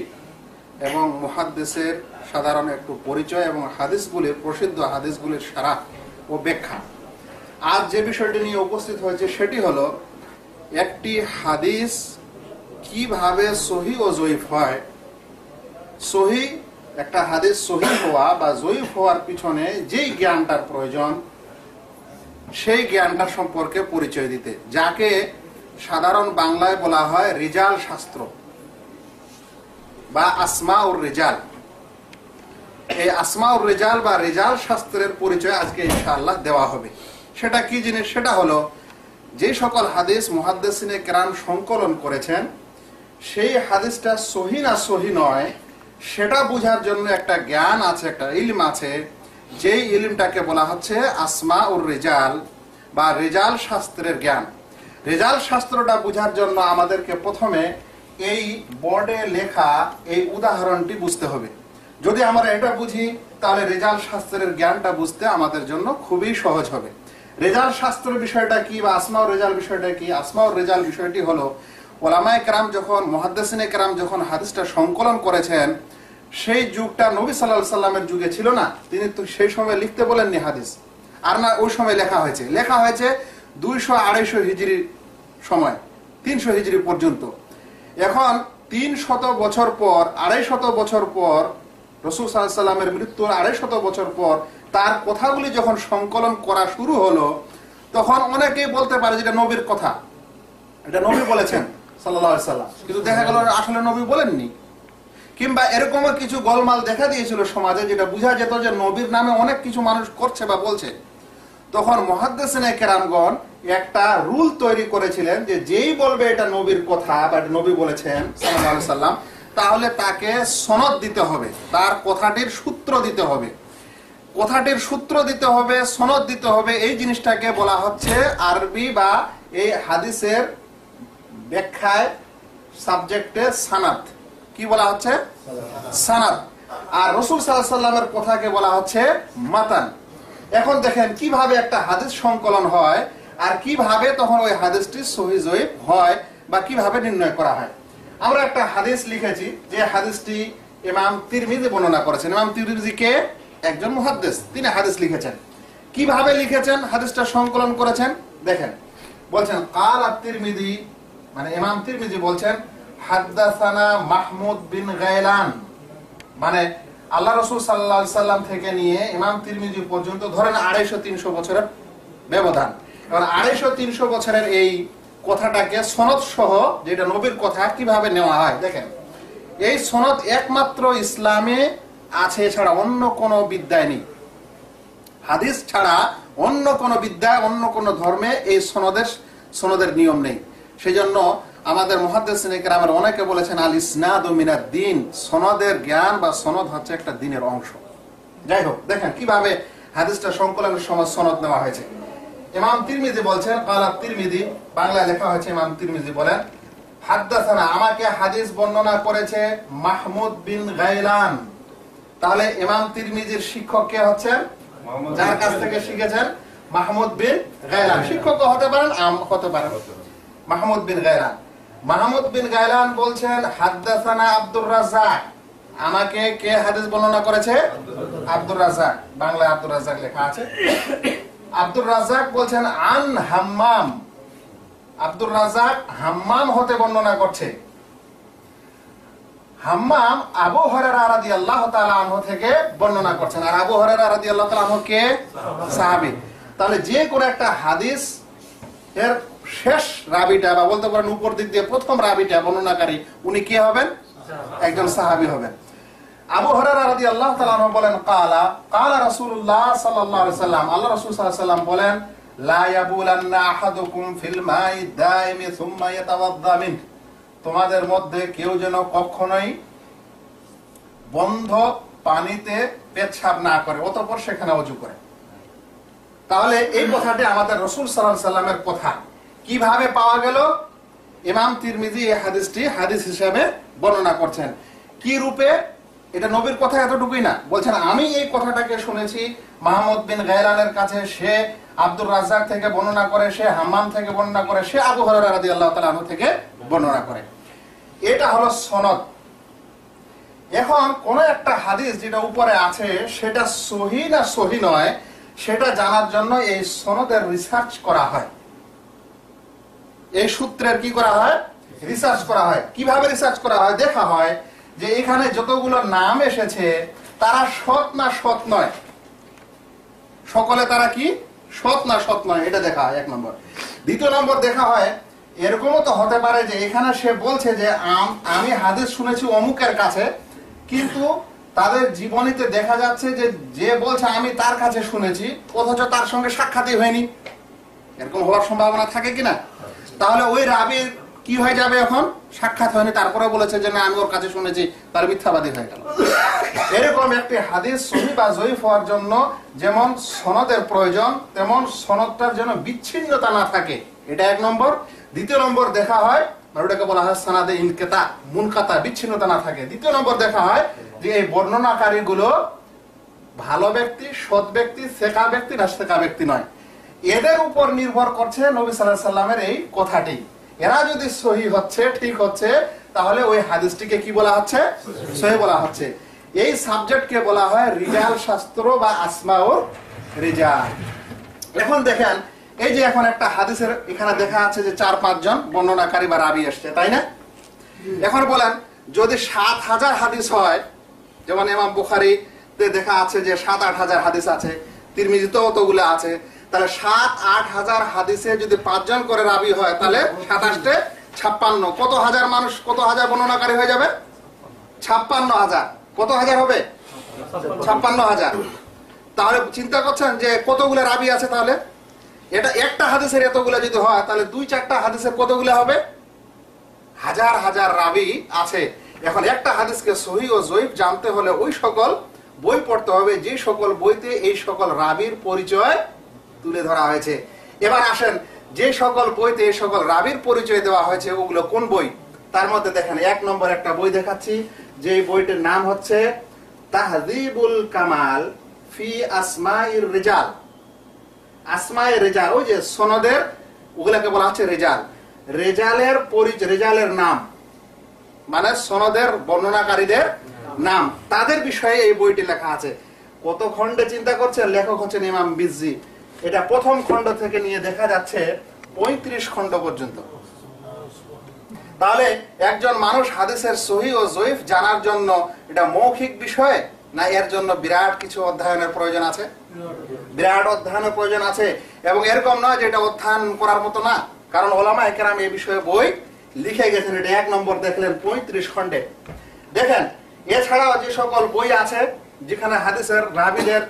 এবং মুহাদ্দিসের সাধারণ একটু পরিচয় এবং হাদিসগুলির, প্রসিদ্ধ হাদিসগুলির সারাহ ও ব্যাখ্যা। আজ যে বিষয়টি নিয়ে উপস্থিত হয়েছে সেটি হলো একটি হাদিস কিভাবে সহিহ ও জয়ীফ হয়। সহিহ, একটা হাদিস সহিহ হওয়া বা জয়ীফ হওয়ার পিছনে যেই জ্ঞানটার প্রয়োজন, সেই জ্ঞানটা সম্পর্কে পরিচয় দিতে, যাকে সাধারণ বাংলায় বলা হয় রিজাল শাস্ত্র বা আসমাউর রিজাল। এই আসমাউর রিজাল বা রিজাল শাস্ত্রের পরিচয় আজকে ইনশাআল্লাহ দেওয়া হবে। সেটা কি জিনিস? সেটা হলো যে সকল হাদিস মুহাদ্দিসিনে কেরাম সংকলন করেছেন, সেই হাদিসটা সহি না সহি নয় সেটা বোঝার জন্য একটা জ্ঞান আছে, একটা ইলম আছে, যেই ইলমটাকে বলা হচ্ছে আসমাউর রিজাল বা রিজাল শাস্ত্রের জ্ঞান। রিজাল শাস্ত্রটা বোঝার জন্য আমাদেরকে প্রথমে এই বোর্ডে লেখা এই উদাহরণটি বুঝতে হবে। যদি আমরা এটা বুঝি তাহলে রিজাল শাস্ত্রের জ্ঞানটা বুঝতে আমাদের জন্য খুবই সহজ হবে। রিজাল শাস্ত্রের বিষয়টা কি বা আসমাউর রিজাল বিষয়টা কি? আসমাউর রিজাল বিষয়টি হলো ওলামায়ে কেরাম যখন, মুহাদ্দিসিনে কেরাম যখন হাদিসটা সংকলন করেছেন, সেই যুগটা নবী সাল্লাল্লাহু আলাইহি সাল্লামের যুগে ছিল না। তিনি তো সেই সময় লিখতে বলেননি হাদিস, আর না ওই সময় লেখা হয়েছে 200-250 হিজরির সময়, 300 হিজরি পর্যন্ত। এখন 300 বছর পর, 250 বছর পর, রাসূল সাল্লাল্লাহু আলাইহি সাল্লামের মৃত্যুর 250 বছর পর তার কথাগুলি যখন সংকলন করা শুরু হলো, তখন অনেকেই বলতে পারে যে এটা নবীর কথা, এটা নবী বলেছেন সাল্লাল্লাহু আলাইহি সাল্লাম, কিন্তু দেখা গেল আসলে নবী বলেননি। কিংবা এরকমও কিছু গোলমাল দেখা দিয়েছিল সমাজে, যেটা বোঝা যেত যে নবীর নামে অনেক কিছু মানুষ করছে বা বলছে। তখন মুহাদ্দিসিনে কেরামগণ একটা রুল তৈরি করেছিলেন যে যেই বলবে এটা নবীর কথা বা নবী বলেছেন সাল্লাল্লাহু আলাইহি সাল্লাম, তাহলে তাকে সনদ দিতে হবে, তার কথাটির সূত্র দিতে হবে, কথাটির সূত্র দিতে হবে, সনদ দিতে হবে। এই জিনিসটাকে বলা হচ্ছে আরবি বা এই হাদিসের ব্যাখ্যায় সাবজেক্টে সানাদ। কি বলা হচ্ছে? সানাদ। আর রাসূল সাল্লাল্লাহু আলাইহি সাল্লামের কথাকে বলা হচ্ছে মাতান। এখন দেখেন কিভাবে একটা হাদিস সংকলন হয় আর কিভাবে তখন ওই হাদিসটি সহিহ জয়ীফ হয় বা কিভাবে নির্ণয় করা হয়। আমরা একটা হাদিস লিখেছি, যে হাদিসটি ইমাম তিরমিজি বর্ণনা করেছেন। ইমাম তিরমিজি কে? একজন মুহাদ্দিস, তিনি হাদিস লিখেছেন। কিভাবে লিখেছেন, হাদিসটা সংকলন করেছেন দেখেন। বলছেন কাল আত-তিরমিজি, মানে ইমাম তিরমিজি বলছেন হাদাসানা মাহমুদ বিন গায়লান, মানে আল্লাহ রাসূল সাল্লাল্লাহু আলাইহি সাল্লাম থেকে নিয়ে ইমাম তিরমিজি পর্যন্ত ধরেন 250-300 বছরের ব্যবধান। এবার 250-300 বছরের এই কথাটাকে সনদ সহ, যেটা নবীর কথা, কিভাবে নেওয়া হয় দেখেন। এই সনদ একমাত্র ইসলামে আছে, ছাড়া অন্য কোনো বিদ্যায় নেই। হাদিস ছাড়া অন্য কোনো বিদ্যায়, অন্য কোনো ধর্মে এই সনদের নিয়ম নেই। সেজন্য আমাদের মুহাদ্দিসিনে কেরামের অনেকে বলেছেন আল ইসনাদু মিনাদ দ্বীন, সনদের জ্ঞান বা সনদ হচ্ছে একটা দ্বীনের অংশ। যাই হোক, দেখেন কিভাবে হাদিসটা সংকলনের সময় সনদ নেওয়া হয়েছে। ইমাম তিরমিজি বলছেন কাল আত-তিরমিজি, বাংলায় লেখা হয়েছে ইমাম তিরমিজি বলেন হাদাসানা, আমাকে হাদিস বর্ণনা করেছে মাহমুদ বিন গায়লান। তাহলে ইমাম তিরমিজির শিক্ষক কে হচ্ছেন? যার কাছ থেকে শিখেছেন মাহমুদ বিন গায়লান। শিক্ষক হতে পারেন, আম হতে পারেন। মাহমুদ বিন গায়লান, মাহমুদ বিন গায়লান বলছেন হাদাসানা আব্দুর রাজ্জাক, আমাকে কে হাদিস বর্ণনা করেছে? আব্দুর রাজ্জাক। বাংলায় আব্দুর রাজ্জাক লেখা আছে। আব্দুর রাজ্জাক বলছেন আন হাম্মাম, আব্দুর রাজ্জাক হাম্মাম হতে বর্ণনা করছে। হাম্মাম আবু হুরায়রা রাদিয়াল্লাহু তাআলা আনহু থেকে বর্ণনা করছেন। আর আবু হুরায়রা রাদিয়াল্লাহু তাআলা আনহু কে? সাহাবী। তাহলে যে কোন একটা হাদিস এর শেষ রাবিটা বা বলতে পারেন উপর দিক দিয়ে প্রথম রাবিটা বর্ণনাকারী, উনি কে হবেন? একজন সাহাবী হবেন। আবু হুরায়রা রাদিয়াল্লাহু তাআলা আনহু বলেন কালা কালা রাসূলুল্লাহ সাল্লাল্লাহু আলাইহি ওয়াসাল্লাম, আল্লাহ রাসূল সাল্লাল্লাহু আলাইহি ওয়াসাল্লাম বলেন লা ইয়াবুলান্না আহাদুকুম ফিল মাই দাইমি সুম্মা ইয়াতাওয়াদ্দা মিন, তোমাদের মধ্যে কেউ যেন কখনোই বন্ধ পানিতে পেচ্ছাব না করে অতঃপর সেখানে ওযু করে। তাহলে এই কথাটি আমাদের রাসূল সাল্লাল্লাহু আলাইহি ওয়াসাল্লামের কথা কিভাবে পাওয়া গেল? ইমাম তিরমিজি এই হাদিসটি হাদিস হিসেবে বর্ণনা করছেন। কি রূপে? এটা নবীর কথা এতটুকুই না, বলছেন আমি এই কথাটাকে শুনেছি মাহমুদ বিন গায়লানের কাছে, সে আব্দুর রাজ্জাক থেকে বর্ণনা করে, সে হাম্মাম থেকে বর্ণনা করে, সে আবু হুরায়রা রাদিয়াল্লাহু তাআলা আনহু থেকে বর্ণনা করে। এটা হলো সনদ। এখন কোন একটা হাদিস যেটা উপরে আছে সেটা সহিহ না সহিহ নয়, সেটা জানার জন্য এই সনদের রিসার্চ করা হয়। এই সূত্রের কি করা হয়? রিসার্চ করা হয়। কিভাবে রিসার্চ করা হয়? দেখা হয় যে এখানে যতগুলো নাম এসেছে তারা সৎ না সৎ নয়। সকলে তারা কি সৎ না সৎ নয় এটা দেখা হয় 1 নম্বর। দ্বিতীয় নম্বর দেখা হয় এরকমও তো হতে পারে যে এখানে সে বলছে যে আমি হাদিস শুনেছি অমুকের কাছে, কিন্তু তাদের জীবনীতে দেখা যাচ্ছে যে যে বলছে আমি তার কাছে শুনেছি অথচ তার সঙ্গে সাক্ষাৎই হয়নি। এরকম হওয়ার সম্ভাবনা থাকে কিনা? তাহলে ওই রাবির কি হয়ে যাবে? এখন সাক্ষাৎ হয়নি, তারপরে বলেছে যে না আমি ওর কাছে শুনেছি, তার মিথ্যাবাদী হয়ে গেল। এরকম একটি হাদিস সহিহ বা জয়ীফ হওয়ার জন্য যেমন সনদের প্রয়োজন, তেমন সনদটার যেন বিচ্ছিন্নতা না থাকে, এটা 1 নম্বর। দ্বিতীয় নম্বর দেখা হয় ওটাকে বলা হয় সানাদে ইনকিতা, মুনকাতা, বিচ্ছিন্নতা না থাকে। দ্বিতীয় নম্বর দেখা হয় যে এই বর্ণনাকারী গুলো ভালো ব্যক্তি, সৎ ব্যক্তি, সেকা ব্যক্তি না সেকা ব্যক্তি নয়। এদের উপর নির্ভর করছে নবী সাল্লাল্লাহু আলাইহি সাল্লামের এই কথাটি। এরা যদি সহিহ হচ্ছে, ঠিক হচ্ছে, তাহলে ওই হাদিসটিকে কি বলা হচ্ছে? সহিহ বলা হচ্ছে। এই সাবজেক্টকে বলা হয় রিজাল শাস্ত্র বা আসমাউর রিজাল। এখন দেখেন এই যে এখন একটা হাদিসের এখানে দেখা আছে যে 4-5 জন বর্ণনাকারী বা রাবী আসছে, তাই না? এখন বলেন যদি 7,000 হাদিস হয়, যেমন ইমাম বুখারীতে দেখা আছে যে 7-8 হাজার হাদিস আছে, তিরমিজিতেও অতগুলো আছে, তাহলে 7-8 হাজার হাদিসে যদি 5 জন করে রাবী হয় তাহলে 27 56, কত হাজার মানুষ, কত হাজার বর্ণনাকারী হয়ে যাবে? 56,000। কত হাজার হবে? 56,000। তাহলে চিন্তা করছেন যে কতগুলো রাবী আছে? তাহলে এটা একটা হাদিসের এতগুলো যদি হয় তাহলে 2-4টা হাদিসের কতগুলো হবে? হাজার হাজার রাবী আছে। এখন একটা হাদিসকে সহিহ ও জয়ীফ জানতে হলে ওই সকল বই পড়তে হবে যে সকল বইতে এই সকল রাবীর পরিচয় তুলে ধরা হয়েছে। এবার আসেন যে সকল বইতে এই সকল রাবীর পরিচয় দেওয়া হয়েছে ওগুলো কোন বই? তার মধ্যে দেখেন 1 নম্বর একটা বই দেখাচ্ছি, যে বইটির নাম হচ্ছে তাহযীবুল কামাল ফি আসমাইর রিজাল। আসমায়ে রিজাল, ওই যে সনদের ওগুলাকে বলা হচ্ছে রিজাল। রিজালের পরিচয়, রিজালের নাম মানে সনদের বর্ণনাকারীদের নাম, তাদের বিষয়ে এই বইটি লেখা আছে। কত খণ্ডে চিন্তা করছেন? লেখক হচ্ছেন ইমাম বিজ্জি। এটা প্রথম খণ্ড থেকে নিয়ে দেখা যাচ্ছে 35 খণ্ড পর্যন্ত। তাহলে একজন মানুষ হাদিসের সহিহ ও জয়ীফ জানার জন্য এটা মৌখিক বিষয় না এর জন্য বিরাট কিছু অধ্যয়নের প্রয়োজন আছে? বিরাট অধ্যয়নের প্রয়োজন আছে। এবং এরকম নয় যে এটা অধ্যয়ন করার মতো না, কারণ ওলামায়ে কেরাম এই বিষয়ে বই লিখে গেছেন। এটা 1 নম্বর দেখলেন 35 খণ্ডে। দেখেন এছাড়াও যে সকল বই আছে যেখানে হাদিসের রাবীদের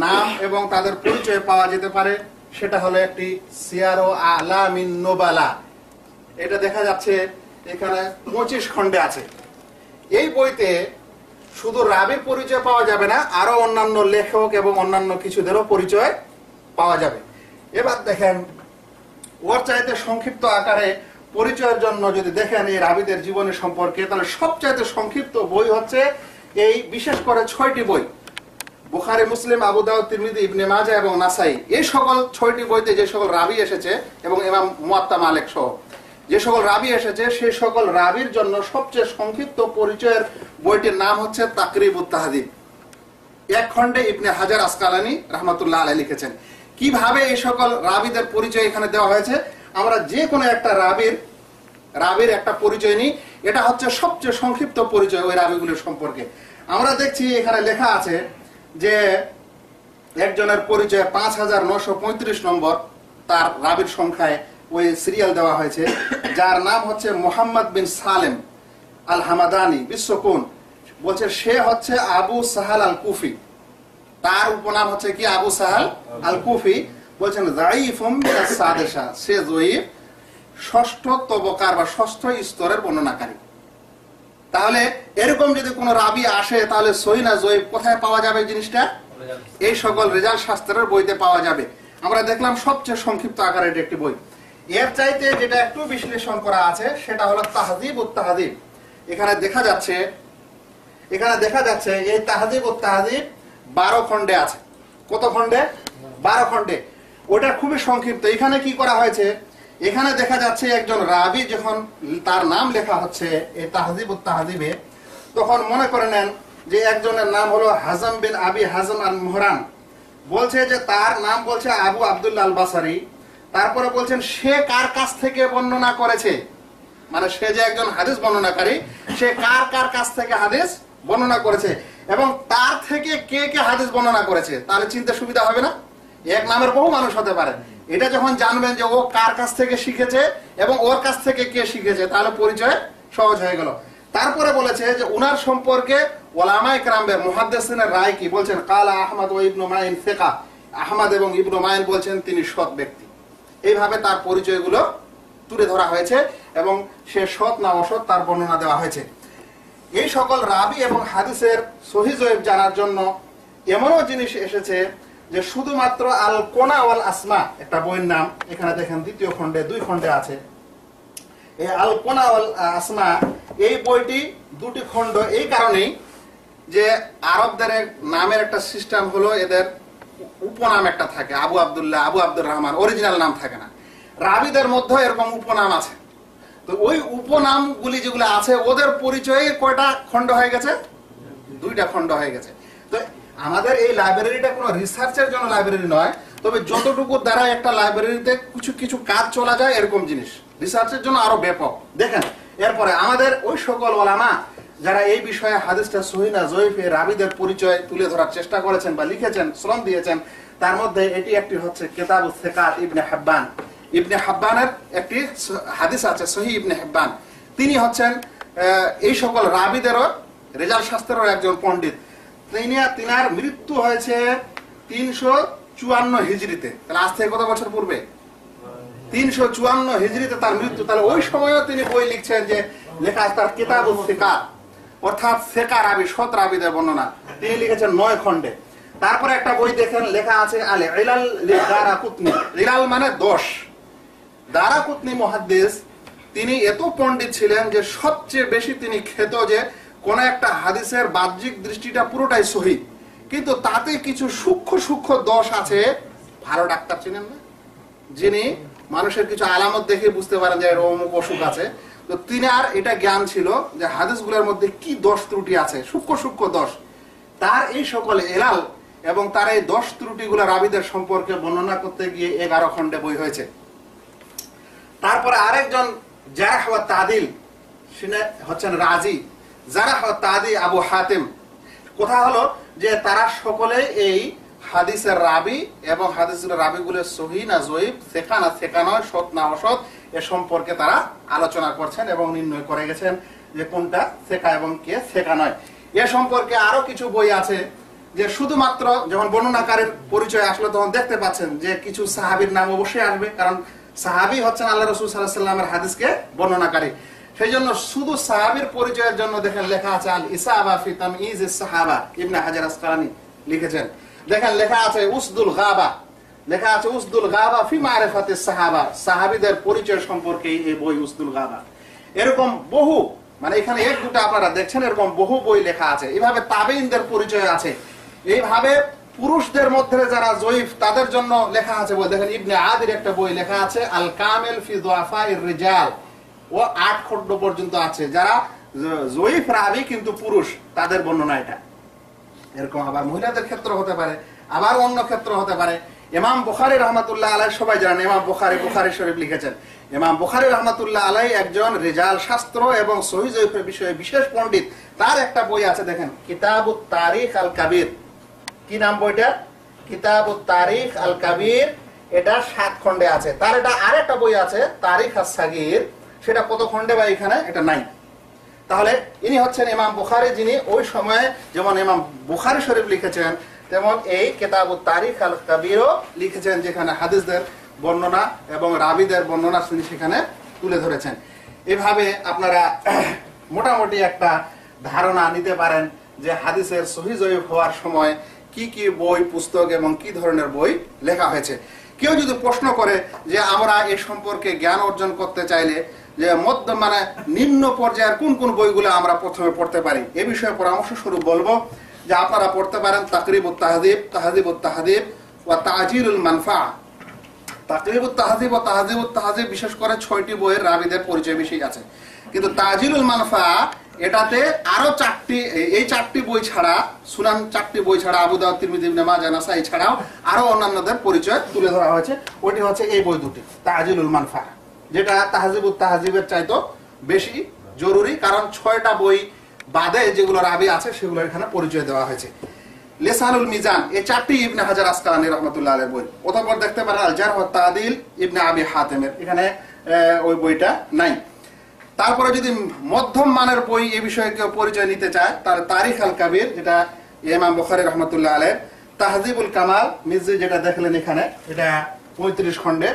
নাম এবং তাদের পরিচয় পাওয়া যেতে পারে, সেটা হলো একটি সিয়ার ও আলামিন নুবালা। এটা দেখা যাচ্ছে এখানে 25 খণ্ডে আছে। এই বইতে শুধু রাবীর পরিচয় পাওয়া যাবে না, আরো অন্যান্য লেখক এবং অন্যান্য কিছুদেরও পরিচয় পাওয়া যাবে। এবার দেখেন ওর চাইতে সংক্ষিপ্ত আকারে পরিচয়ের জন্য যদি দেখেন এই রাবীদের জীবনী সম্পর্কে, তাহলে সবচাইতে সংক্ষিপ্ত বই হচ্ছে এই বিশেষ করে 6টি বই, বুখারী, মুসলিম, আবু দাউদ, তিরমিজি, ইবনে মাজাহ এবং নাসাই। এই সকল 6টি বইতে যে সকল রাবী এসেছে এবং ইমাম মুয়াত্তা মালিক সহ যে সকল রাবী এসেছে, সেই সকল রাবীর জন্য সবচেয়ে সংক্ষিপ্ত পরিচয়ের বইটির নাম হচ্ছে তাকরিবুত তাহযীব। 1 খণ্ডে ইবনে হাজার আসকালানী রাহমাতুল্লাহ আলাইহি লিখেছেন। কিভাবে এই সকল রাবীদের পরিচয় এখানে দেওয়া হয়েছে? আমরা যে কোনো একটা রাবীর একটা পরিচয় নিই, এটা হচ্ছে সবচেয়ে সংক্ষিপ্ত পরিচয় ওই রাবীগুলোর সম্পর্কে। আমরা দেখছি এখানে লেখা আছে যে একজনের পরিচয় 5935 নম্বর তার রাবীর সংখ্যায় ওই সিরিয়াল দেওয়া হয়েছে, যার নাম হচ্ছে মুহাম্মদ বিন সালেম আল হামাদানি বিশ্বকুন। বলছে সে হচ্ছে আবু সাহাল আল কুফি। তার উপনাম হচ্ছে কি? আবু সাহাল আল কুফি। বলছেন যায়ীফুম মিনাস সাদিসা, সে জয়ীফ, 6ষ্ঠ তবকার বা 6ষ্ঠ স্তরের বর্ণনাকারী। তাহলে এরকম যদি কোনো রাবী আসে তাহলে সহিহ না জয়ীফ কোথায় পাওয়া যাবে? জিনিসটা এই সকল রিজাল শাস্ত্রের বইতে পাওয়া যাবে। আমরা দেখলাম সবচেয়ে সংক্ষিপ্ত আকারের একটি বই। এর চাইতে যেটা একটু বিশ্লেষণ করা আছে সেটা হলো তাহযীবুত তাহযীব। এখানে দেখা যাচ্ছে এই তাহযীবুত তাহযীব 12 খণ্ডে আছে। কত খণ্ডে? 12 খণ্ডে। ওটা খুবই সংক্ষিপ্ত। এখানে কি করা হয়েছে? এখানে দেখা যাচ্ছে একজন রাবী যখন তার নাম লেখা হচ্ছে এই তাহযীবুত তাহযীবে, তখন মনে করে নেন যে একজনের নাম হলো হাজম বিন আবি হাজম আল মুহরান। বলছে যে তার নাম বলছে আবু আব্দুল্লাহ আল বাসারি। তারপরে বলছেন সে কার কাছ থেকে বর্ণনা করেছে, মানে সে যে একজন হাদিস বর্ণনাকারী, সে কার কাছ থেকে হাদিস বর্ণনা করেছে এবং তার থেকে কে কে হাদিস বর্ণনা করেছে। তাহলে চিন্তা সুবিধা হবে না? এক নামের বহু মানুষ হতে পারে। এটা যখন জানবেন যে ও কার কাছ থেকে শিখেছে এবং ওর কাছ থেকে কে শিখেছে, তাহলে পরিচয় সহজ হয়ে গেল। তারপরে বলেছে যে উনার সম্পর্কে ওলামায়ে কেরামের মুহাদ্দিসিনের রায় কি বলছেন, কালা আহমদ ও ইবনু মাইন ফিকা, আহমদ এবং ইবনু মাইন বলছেন তিনি সৎ ব্যক্তি। এইভাবে তার পরিচয়গুলো তুলে ধরা হয়েছে এবং সে সৎ না অসৎ তার বর্ণনা দেওয়া হয়েছে। এই সকল রাবি এবং হাদিসের সহিহ জয়ীফ জানার জন্য এমনও জিনিস এসেছে যে শুধুমাত্র আল কোনা ওয়াল আসমা একটা বইয়ের নাম, এখানে দেখেন দ্বিতীয় খণ্ডে 2 খণ্ডে আছে। এই আল কোনা ওয়াল আসমা এই বইটি 2টি খণ্ড এই কারণেই যে আরবদের নামের একটা সিস্টেম হলো এদের উপনাম একটা থাকে, আবু আব্দুল্লাহ, আবু আব্দুর রহমান, অরিজিনাল নাম থাকে না। রাবিদের মধ্যে এরকম উপনাম আছে। তো ওই উপনামগুলি যেগুলো আছে ওদের পরিচয়ে কয়টা খণ্ড হয়ে গেছে? 2টা খণ্ড হয়ে গেছে। তো আমাদের এই লাইব্রেরিটা কোনো রিসার্চের জন্য লাইব্রেরি নয়, তবে যতটুকু দ্বারা একটা লাইব্রেরিতে কিছু কিছু কাজ চলা যায় এরকম জিনিস, রিসার্চের জন্য আরো ব্যাপক। দেখেন এরপরে আমাদের ওই সকল ওলামা যারা এই বিষয়ে হাদিসটা সহিহ না জয়ীফ রাবিদের পরিচয় তুলে ধরার চেষ্টা করেছেন বা লিখেছেন, শ্রম দিয়েছেন, তার মধ্যে এটি একটি হচ্ছে কিতাবুস সিকাত ইবনে হিব্বান। ইবনে হিব্বানের একটি হাদিস আছে সহিহ ইবনে হিব্বান। তিনি হচ্ছেন এই সকল রাবিদেরও রেজাল শাস্ত্রেরও একজন পণ্ডিত। তিনার মৃত্যু হয়েছে 354 হিজরিতে। তাহলে আজ থেকে কত বছর পূর্বে? 354 হিজরিতে তার মৃত্যু। তাহলে ওই সময়ও তিনি বই লিখছেন, যে লেখা আছে তার কিতাবুস সিকাত, অর্থাৎ সেকা রাবি, সৎ রাবিদের বর্ণনা। তিনি লিখেছেন 9 খণ্ডে। তারপরে একটা বই দেখেন লেখা আছে আল ইলাল লিদারাকুতনি, ইলাল মানে 10। দারাকুতনি মুহাদ্দিস, তিনি এত পণ্ডিত ছিলেন যে সবচেয়ে বেশি তিনি খেত যে কোন একটা হাদিসের বাহ্যিক দৃষ্টিটা পুরোটাই সহিহ, কিন্তু তাতে কিছু সূক্ষ্ম সূক্ষ্ম দোষ আছে। ভালো ডাক্তার চিনেন না, যিনি মানুষের কিছু আলামত দেখে বুঝতে পারেন যে এর অমুক অসুখ আছে, তো তিনি আর এটা জ্ঞান ছিল যে হাদিসগুলোর মধ্যে কি দোষ ত্রুটি আছে, সূক্ষ্ম সূক্ষ্ম দোষ। তার এই সকল এলাল এবং তার এই দোষ ত্রুটিগুলো রাবিদের সম্পর্কে বর্ণনা করতে গিয়ে 11 খণ্ডে বই হয়েছে। তারপরে আরেকজন জারহ ওয়া তাদিল, তিনি হচ্ছেন রাজি, জারহ ওয়া তাদি আবু হাতিম। কথা হলো যে তারা সকলে এই হাদিসের রাবি এবং হাদিসের রাবিগুলোর সহিহ না জয়ীফ, সেকা না সেকা নয়, সৎ না অসৎ, এ সম্পর্কে তারা আলোচনা করছেন এবং নির্ণয় করে গেছেন যে কোনটা সেকা এবং কে সেকা নয়। এ সম্পর্কে আরো কিছু বই আছে, যে শুধুমাত্র যখন বর্ণনাকারীর পরিচয় আসলে তখন দেখতে পাচ্ছেন যে কিছু সাহাবীর নাম অবশ্যই আসবে, কারণ সাহাবী হচ্ছেন আল্লাহ রাসূল সাল্লাল্লাহু আলাইহি ওয়াসাল্লামের হাদিসকে বর্ণনাকারী। সেই জন্য শুধু সাহাবীর পরিচয়ের জন্য দেখেন লেখা আছে আল ইসাবা ফি তামইজিস সাহাবা, ইবনে হাজার আসকালানী লিখেছেন। দেখেন লেখা আছে উসদুল গাবা, লেখা আছে উসদুল গাবা ফি মারিফাতিস সাহাবা, সাহাবীদের পরিচয় সম্পর্কে এই বই উসদুল গাবা। এরকম বহু, মানে এখানে 1-2টা আপনারা দেখছেন, এরকম বহু বই লেখা আছে। এইভাবে তাবেঈনদের পরিচয় আছে। এইভাবে পুরুষদের মধ্যে যারা জয়ীফ তাদের জন্য লেখা আছে বই। দেখেন ইবনে আদির একটা বই লেখা আছে আল কামিল ফি দুআফাইর রিজাল, ও 8 খণ্ড পর্যন্ত আছে। যারা জয়ীফ রাবি কিন্তু পুরুষ, তাদের বর্ণনা এটা। এরকম আবার মহিলাদের ক্ষেত্র হতে পারে, আবার অন্য ক্ষেত্র হতে পারে। ইমাম বুখারী রাহমাতুল্লাহ আলাইহি, সবাই জানেন ইমাম বুখারী বুখারী শরীফ লিখেছেন। ইমাম বুখারী রাহমাতুল্লাহ আলাইহি একজন রিজাল শাস্ত্র এবং সহিহ জয়ীফের বিষয়ে বিশেষ পণ্ডিত। তার একটা বই আছে দেখেন কিতাবুত তারিখ আল কাবীর। কি নাম বইটা? কিতাবুত তারিখ আল কাবীর। এটা 7 খণ্ডে আছে। তার এটা আরেকটা বই আছে তারিখ আস-সাগীর, সেটা কত খণ্ডে বা এখানে এটা নাই। তাহলে ইনি হচ্ছেন ইমাম বুখারী, যিনি ওই সময়ে যেমন ইমাম বুখারী শরীফ লিখেছেন তেমন এই কিতাবুত তারিখ আল কাবীরও লিখেছেন, যেখানে হাদিসদের বর্ণনা এবং রাবিদের বর্ণনা তিনি সেখানে তুলে ধরেছেন। এভাবে আপনারা মোটামুটি একটা ধারণা নিতে পারেন যে হাদিসের সহিহ জয়ীফ হওয়ার সময় কি কি বই, পুস্তক এবং কি ধরনের বই লেখা হয়েছে। কেউ যদি প্রশ্ন করে যে আমরা এ সম্পর্কে জ্ঞান অর্জন করতে চাইলে যে মানে নিম্ন পর্যায়ের কোন কোন বইগুলো আমরা প্রথমে পড়তে পারি, এ বিষয়ে পরামর্শ স্বরূপ বলবো যে আপনারা পড়তে পারেন তাকরিবুত তাহযীব, তাহযীবুত তাহযীব ওয়া তাজিলুল মানফা। তাকরিবুত তাহযীব ও তাহযীবুত তাহযীব বিশেষ করে 6টি বইয়ের রাবিদের পরিচয় বেশি আছে, কিন্তু তাজিলুল মানফা এটাতে আরো 4টি, এই 4টি বই ছাড়া, সুনান 4টি বই ছাড়া, আবু দাউদ, তিরমিজি, ইবনে মাজাহ, নাসাঈ ছাড়াও আরো অন্যান্যদের পরিচয় তুলে ধরা হয়েছে। ওইটি হচ্ছে এই বই দুটি, তাজিলুল মানফা, যেটা তাহযীবুত তাহযীবের চাইতো বেশি জরুরি, কারণ 6টা বই বাদে যেগুলো রাবি আছে সেগুলো এখানে পরিচয় দেওয়া হয়েছে। লিসানুল মিজান, এই 4টি ইবনে হাজার আসকালানী রাহমাতুল্লাহ আলাইহির বই। অতঃপর দেখতে পারেন আল জারহ ওয়া তা'দিল ইবনে আবি হাতিমের, এখানে ওই বইটা নাই। তারপরে যদি মধ্যম মানের বই এই বিষয়ে কেউ পরিচয় নিতে চায় তাহলে তারিখ আল কাবির, যেটা ইমাম বুখারী রাহমাতুল্লাহ আলাইহ, তাহজিবুল কামাল মিজি যেটা দেখলেন এখানে, এটা 35 খণ্ডে।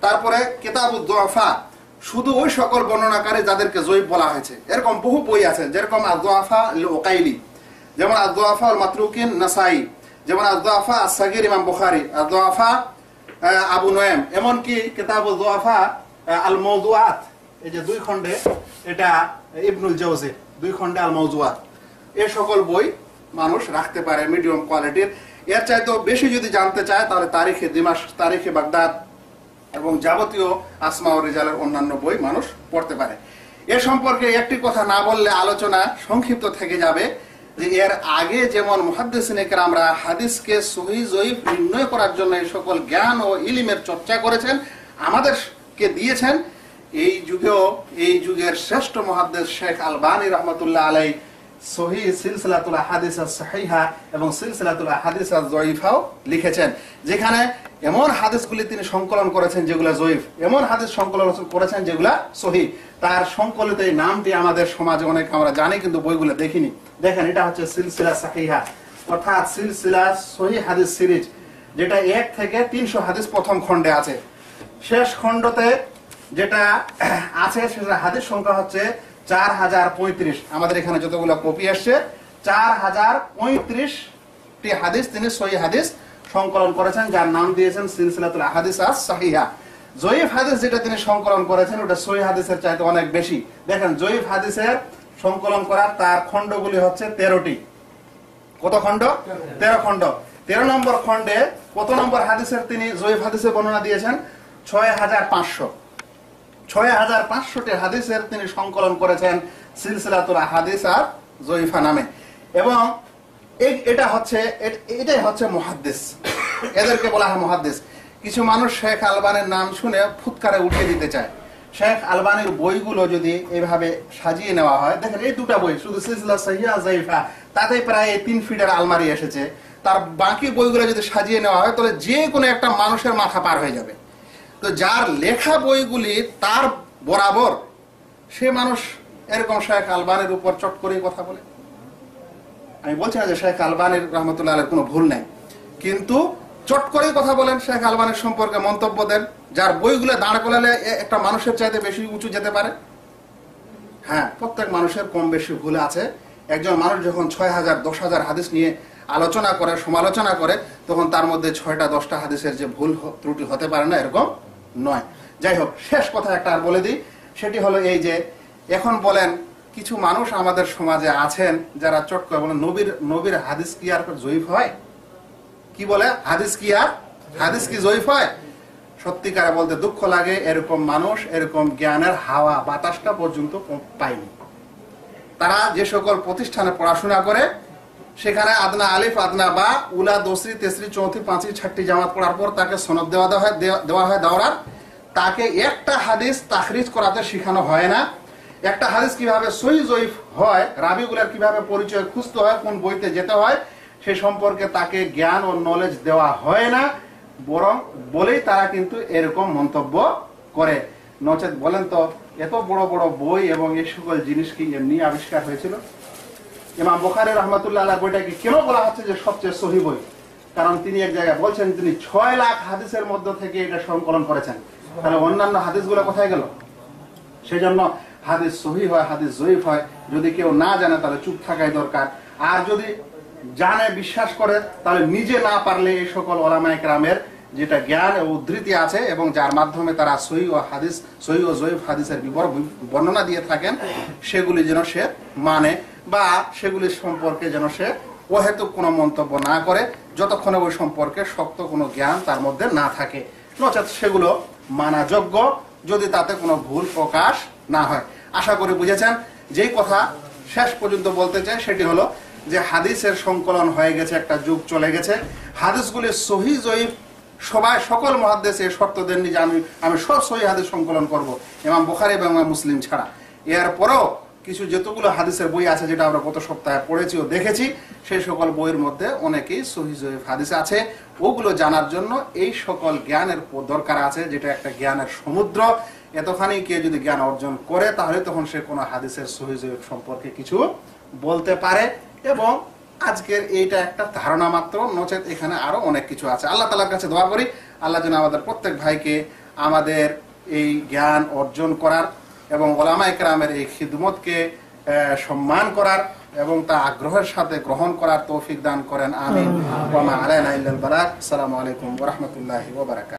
তারপরে কিতাবুদ দুআফা, শুধু ওই সকল বর্ণনাকারী যাদেরকে জয়ীফ বলা হয়েছে, এরকম বহু বই আছে, যেরকম আদ-দুআফা আল-উকাইলি, যেমন আদ-দুআফা আল-মাতরুকিন নাসাই, যেমন আদ-দুআফা আস-সাগীর ইমাম বুখারী, আদ-দুআফা আবু নুয়াইম, এমনকি কিতাবুদ দুআফা আল-মাওদুআত, এই যে 2 খণ্ডে, এটা ইবনুল জাওজি 2 খণ্ডে আল-মাওদুআত। এই সকল বই মানুষ রাখতে পারে মিডিয়াম কোয়ালিটির। এর চাইতেও বেশি যদি জানতে চায় তাহলে তারিখে দিমাশক, তারিখে বাগদাদ এবং যাবতীয় আসমা ও রিজালের অন্যান্য বই মানুষ পড়তে পারে। এ সম্পর্কে একটি কথা না বললে আলোচনা সংক্ষিপ্ত থেকে যাবে, যে এর আগে যেমন মুহাদ্দিসিনে কেরামরা হাদিসকে সহিহ জয়ীফ নির্ণয় করার জন্য এই সকল জ্ঞান ও ইলমের চর্চা করেছেন, আমাদেরকে দিয়েছেন, এই যুগেও এই যুগের শ্রেষ্ঠ মুহাদ্দিস শেখ আলবানী রাহমাতুল্লাহ আলাইহি সহিহ সিলসিলাতুল আহাদিস আস-সাহিহা এবং সিলসিলাতুল আহাদিস আজ-যায়িফাও লিখেছেন, যেখানে এমন হাদিসগুলি তিনি সংকলন করেছেন যেগুলো জয়ীফ, এমন হাদিস সংকলন করেছেন যেগুলো সহিহ। তার সংকলিত এই নামটি আমাদের সমাজে অনেক আমরা জানি, কিন্তু বইগুলো দেখিনি। দেখেন, এটা হচ্ছে সিলসিলা সাহিহা, অর্থাৎ সিলসিলা সহিহ হাদিস সিরিজ, যেটা 1 থেকে 300 হাদিস প্রথম খণ্ডে আছে। শেষ খণ্ডতে যেটা আছে সেটা হাদিস সংখ্যা হচ্ছে 4035। আমাদের এখানে যতগুলো কপি আসছে 4035টি হাদিস তিনি সহিহ হাদিস সংকলন করেছেন, যার নাম দিয়েছেন সিলসিলাতুল আহাদিস আস-সাহিহা। জয়ীফ হাদিস যেটা তিনি সংকলন করেছেন ওটা সহিহ হাদিসের চাইতে অনেক বেশি। দেখেন, জয়ীফ হাদিসের সংকলন করার তার খণ্ডগুলি হচ্ছে 13টি। কত খণ্ড? 13 খণ্ড। 13 নম্বর খণ্ডে কত নম্বর হাদিসের তিনি জয়ীফ হাদিসের বর্ণনা দিয়েছেন? 6500। 6500টি হাদিসের তিনি সংকলন করেছেন সিলসিলাতুল আহাদিস আর জয়ীফা নামে। এবং এটাই হচ্ছে মুহাদ্দিস, এদেরকে বলা হয় মুহাদ্দিস। কিছু মানুষ শেখ আলবানীর নাম শুনে ফুৎকারে উঠিয়ে দিতে চায়। শেখ আলবানীর বইগুলো যদি এভাবে সাজিয়ে নেওয়া হয়, দেখেন এই 2টা বই শুধু সিলসিলা সহিহা যায়িফা, তাতে প্রায় 3 ফিটের আলমারি এসেছে। তার বাকি বইগুলো যদি সাজিয়ে নেওয়া হয় তাহলে যে কোনো একটা মানুষের মাথা পার হয়ে যাবে। তো যার লেখা বইগুলি তার বরাবর, সে মানুষ এরকম শেখ আলবানীর উপর চট করেই কথা বলে। আমি বলছি না যে শেখ আলবানীর রহমতুল্লাহ আলাইহির কোনো ভুল নাই, কিন্তু চট করেই কথা বলেন, শেখ আলবানীর সম্পর্কে মন্তব্য দেন, যার বইগুলো দাঁড় করালে একটা মানুষের চাইতে বেশি উঁচু যেতে পারে। হ্যাঁ, প্রত্যেক মানুষের কম বেশি ভুল আছে। একজন মানুষ যখন 6000 10,000 হাদিস নিয়ে আলোচনা করে, সমালোচনা করে, তখন তার মধ্যে 6টা 10টা হাদিসের যে ভুল ত্রুটি হতে পারে না, এরকম নয়। যাই হোক, শেষ কথা একটা আর বলে দিই, সেটি হলো এই যে এখন বলেন কিছু মানুষ আমাদের সমাজে আছেন যারা চট করে বলেন নবীর হাদিস কি আর জয়ীফ হয়? কি বলে, হাদিস কি জয়ীফ হয়? সত্যিকারে বলতে দুঃখ লাগে, এরকম মানুষ এরকম জ্ঞানের হাওয়া বাতাসটা পর্যন্ত পায়নি। তারা যে সকল প্রতিষ্ঠানে পড়াশোনা করে সেখানে আদনা আলিফ আদনা বা উলা দোসরি তেসরি চৌথি পাঁচি ছাট্টি জামাত পড়ার পর তাকে সনদ দেওয়া হয় দাওরার। তাকে একটা হাদিস তাখরিজ করাতে শেখানো হয় না। একটা হাদিস কিভাবে সহিহ জয়ীফ হয়, রাবিগুলার কিভাবে পরিচয় খুঁজতে হয়, কোন বইতে যেতে হয়, সে সম্পর্কে তাকে জ্ঞান ও নলেজ দেওয়া হয় না। বরং বলেই তারা কিন্তু এরকম মন্তব্য করে। নচেত বলেন তো, এত বড় বড় বই এবং এই সকল জিনিস কি এমনি আবিষ্কার হয়েছিল? ইমাম বুখারী রাহমাতুল্লাহ আলাইহি বইটাকে কেন বলা হচ্ছে যে সবচেয়ে সহিহ বই? কারণ তিনি এক জায়গায় বলছেন তিনি 6 লাখ হাদিসের মধ্য থেকে এটা সংকলন করেছেন। তাহলে অন্যান্য হাদিসগুলো কোথায় গেল? সেজন্য হাদিস সহিহ হয়, হাদিস জয়ীফ হয়, যদি কেউ না জানে তাহলে চুপ থাকাই দরকার। আর যদি জানে, বিশ্বাস করে, তাহলে নিজে না পারলে এই সকল উলামায়ে কেরামের যেটা জ্ঞান ও উদ্ধৃতি আছে এবং যার মাধ্যমে তারা সহিহ ও জয়ীফ হাদিসের বর্ণনা দিয়ে থাকেন, সেগুলি যেন সে মানে বা সেগুলি সম্পর্কে যেন সে অহেতুক কোনো মন্তব্য না করে, যতক্ষণে ওই সম্পর্কে শক্ত কোনো জ্ঞান তার মধ্যে না থাকে। নচেত সেগুলো মানাযোগ্য, যদি তাতে কোনো ভুল প্রকাশ না হয়। আশা করি বুঝেছেন। যেই কথা শেষ পর্যন্ত বলতে চাই সেটি হলো যে হাদিসের সংকলন হয়ে গেছে, একটা যুগ চলে গেছে। হাদিসগুলি সহিহ জয়ীফ সকল মুহাদ্দিস এই শর্ত দেননি যে আমি সব সহিহ হাদিস সংকলন করব, ইমাম বুখারী এবং ইমাম মুসলিম ছাড়া। এরপরও কিছু যতগুলো হাদিসের বই আছে যেটা আমরা গত সপ্তাহে পড়েছি ও দেখেছি, সেই সকল বইয়ের মধ্যে অনেকেই সহিহ জয়ীফ হাদিস আছে। ওগুলো জানার জন্য এই সকল জ্ঞানের দরকার আছে, যেটা একটা জ্ঞানের সমুদ্র। এতখানি কে যদি জ্ঞান অর্জন করে তাহলে তখন সে কোনো হাদিসের সহিহ জয়ীফ সম্পর্কে কিছু বলতে পারে। এবং আজকের এইটা একটা ধারণা মাত্র, নচেত এখানে আরো অনেক কিছু আছে। আল্লাহ তাআলার কাছে দোয়া করি আল্লাহ যেন আমাদের প্রত্যেক ভাইকে আমাদের এই জ্ঞান অর্জন করার এবং ওলামায়ে কেরামের এই খিদমতকে সম্মান করার এবং তা আগ্রহের সাথে গ্রহণ করার তৌফিক দান করেন। আমিন। ওয়া মা আলাইনা ইল্লাল বালাগ। আসসালামু আলাইকুম ওয়া রাহমাতুল্লাহি ওয়া বারাকাতুহু।